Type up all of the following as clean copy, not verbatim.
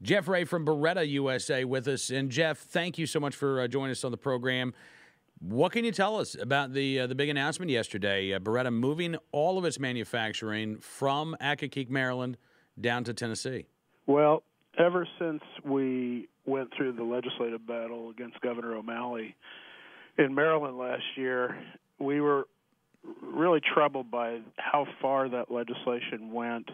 Jeff Ray from Beretta USA with us. And Jeff, thank you so much for joining us on the program. What can you tell us about the big announcement yesterday? Beretta moving all of its manufacturing from Accokeek, Maryland, down to Tennessee. Well, ever since we went through the legislative battle against Governor O'Malley in Maryland last year, we were really troubled by how far that legislation went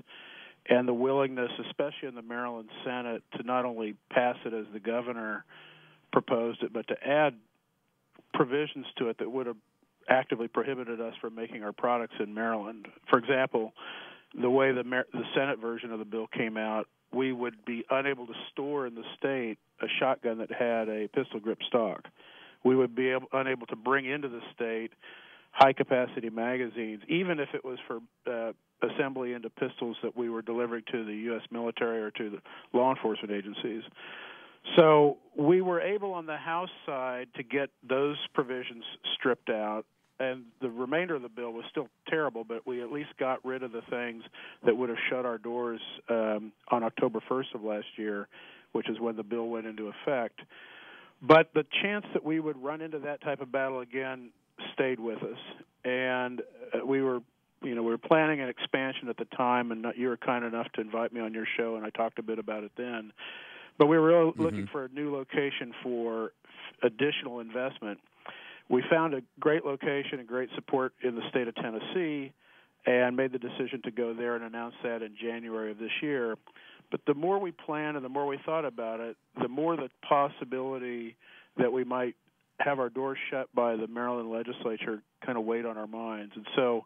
and the willingness, especially in the Maryland Senate, to not only pass it as the governor proposed it, but to add provisions to it that would have actively prohibited us from making our products in Maryland. For example, the way the Senate version of the bill came out, we would be unable to store in the state a shotgun that had a pistol grip stock. We would be unable to bring into the state high-capacity magazines, even if it was for assembly into pistols that we were delivering to the U.S. military or to the law enforcement agencies. So we were able on the House side to get those provisions stripped out, and the remainder of the bill was still terrible, but we at least got rid of the things that would have shut our doors on October 1st of last year, which is when the bill went into effect. But the chance that we would run into that type of battle again stayed with us, and we were planning an expansion at the time, and you were kind enough to invite me on your show, and I talked a bit about it then. But we were really looking for a new location for additional investment. We found a great location and great support in the state of Tennessee and made the decision to go there and announce that in January of this year. But the more we planned and the more we thought about it, the more the possibility that we might have our doors shut by the Maryland legislature kind of weighed on our minds. And so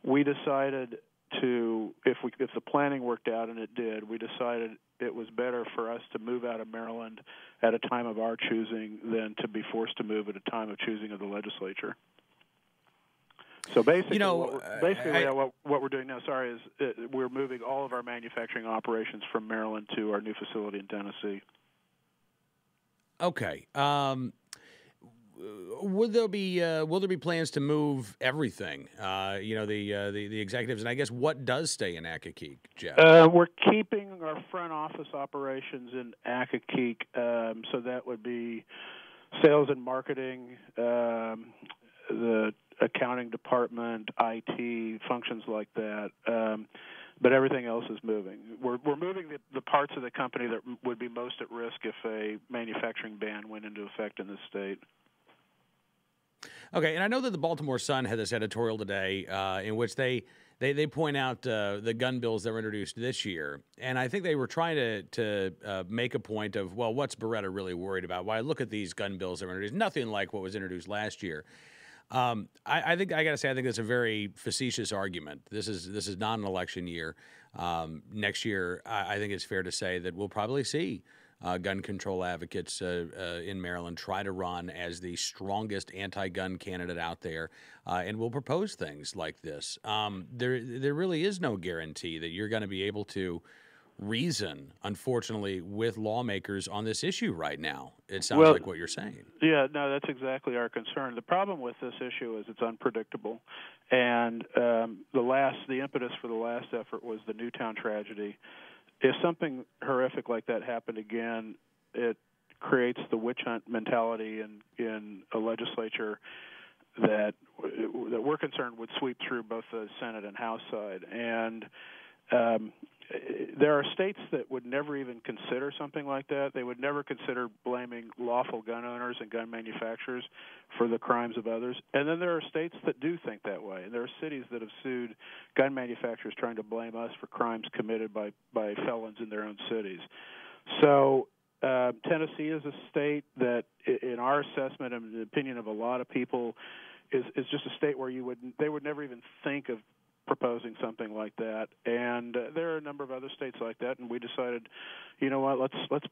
we decided to, if the planning worked out, and it did, we decided it was better for us to move out of Maryland at a time of our choosing than to be forced to move at a time of choosing of the legislature. So basically, what we're doing now, is we're moving all of our manufacturing operations from Maryland to our new facility in Tennessee. Okay. Will there be plans to move everything? The executives, and I guess what does stay in Accokeek, Jeff? We're keeping our front office operations in Accokeek, so that would be sales and marketing, the accounting department, IT, functions like that. But everything else is moving. We're moving the parts of the company that would be most at risk if a manufacturing ban went into effect in this state. Okay, and I know that the Baltimore Sun had this editorial today in which they point out the gun bills that were introduced this year, and I think they were trying to make a point of, well, what's Beretta really worried about? Why look at these gun bills that were introduced, nothing like what was introduced last year. I think I got to say I think that's a very facetious argument. This is not an election year. Next year, I think it's fair to say that we'll probably see gun control advocates in Maryland try to run as the strongest anti-gun candidate out there, and will propose things like this. There really is no guarantee that you're going to be able to reason, unfortunately, with lawmakers on this issue right now. It sounds like what you're saying. Yeah, no, that's exactly our concern. The problem with this issue is it's unpredictable, and the impetus for the last effort was the Newtown tragedy. If something horrific like that happened again, it creates the witch hunt mentality in a legislature that we're concerned would sweep through both the Senate and House side. And there are states that would never even consider something like that. They would never consider blaming lawful gun owners and gun manufacturers for the crimes of others. And then there are states that do think that way. And there are cities that have sued gun manufacturers trying to blame us for crimes committed by felons in their own cities. So Tennessee is a state that, in our assessment and the opinion of a lot of people, is just a state where they would never even think of proposing something like that. And there are a number of other states like that, and we decided, you know what, let's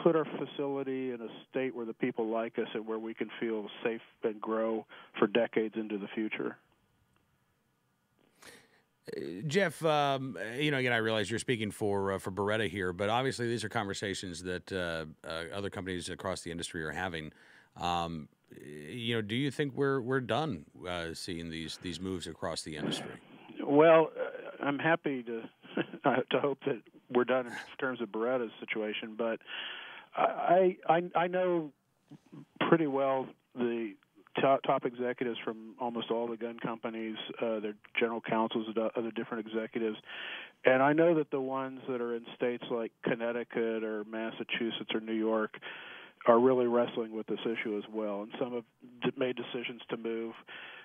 put our facility in a state where the people like us and where we can feel safe and grow for decades into the future. Jeff, again, I realize you're speaking for Beretta here, but obviously these are conversations that other companies across the industry are having. Do you think we're done seeing these moves across the industry? Well, I'm happy to hope that we're done in terms of Beretta's situation. But I know pretty well the top executives from almost all the gun companies, their general counsels, other different executives, and I know that the ones that are in states like Connecticut or Massachusetts or New York are really wrestling with this issue as well, and some have made decisions to move.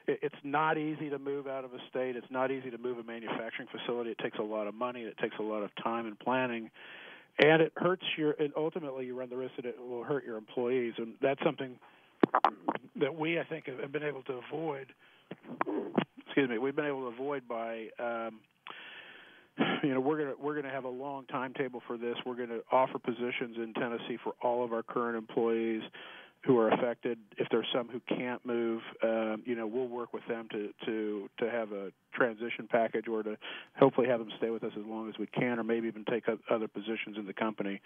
It's not easy to move out of a state. It's not easy to move a manufacturing facility. It takes a lot of money. It takes a lot of time and planning, and it hurts and ultimately you run the risk that it will hurt your employees, and that's something that we, I think, have been able to avoid. Excuse me. We've been able to avoid by, we're gonna have a long timetable for this. We're going to offer positions in Tennessee for all of our current employees who are affected. If there's some who can't move, we'll work with them to have a transition package, or to hopefully have them stay with us as long as we can, or maybe even take other positions in the company.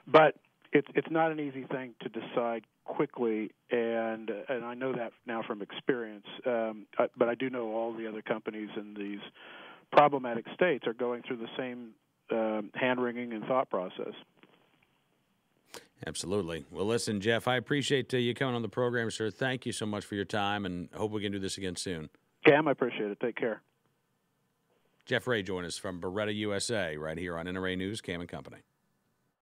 But it's not an easy thing to decide quickly, and I know that now from experience. But I do know all the other companies in these problematic states are going through the same hand-wringing and thought process. Absolutely. Well, listen, Jeff, I appreciate you coming on the program, sir. Thank you so much for your time, and hope we can do this again soon. Cam, I appreciate it. Take care. Jeff Ray joined us from Beretta USA right here on NRA News, Cam and Company.